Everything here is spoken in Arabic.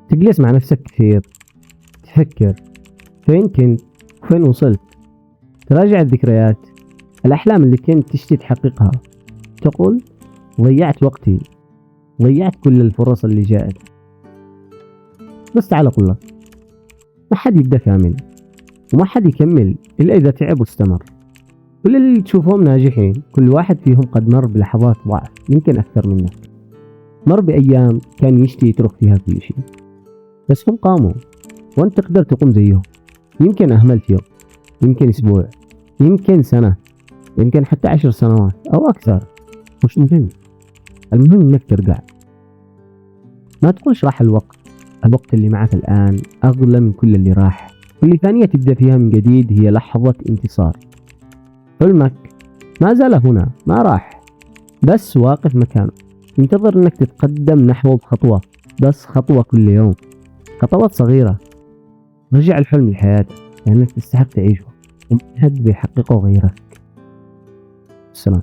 تجلس مع نفسك كثير، تفكر فين كنت وفين وصلت، تراجع الذكريات، الأحلام اللي كنت تشتي تحققها، تقول ضيعت وقتي، ضيعت كل الفرص اللي جاءت. بس تعال أقول لك، ما حد يبدأ كامل، وما حد يكمل إلا إذا تعب واستمر. كل اللي تشوفهم ناجحين كل واحد فيهم قد مر بلحظات ضعف، يمكن أكثر منك، مر بأيام كان يشتي يترك فيها كل شيء، بس هم قاموا، وأنت تقدر تقوم زيهم. يمكن أهملت يوم، يمكن أسبوع، يمكن سنة، يمكن حتى 10 سنوات أو أكثر، مش مهم. المهم إنك ترجع. ما تقولش راح الوقت. الوقت اللي معك الآن أغلى من كل اللي راح. كل ثانية تبدأ فيها من جديد هي لحظة انتصار. حلمك ما زال هنا، ما راح، بس واقف مكانه، ينتظر إنك تتقدم نحوه بخطوة، بس خطوة كل يوم، خطوات صغيرة. رجع الحلم لحياتك، لأنك تستحق تعيشه، وما حد بيحققه غيرك. السلام.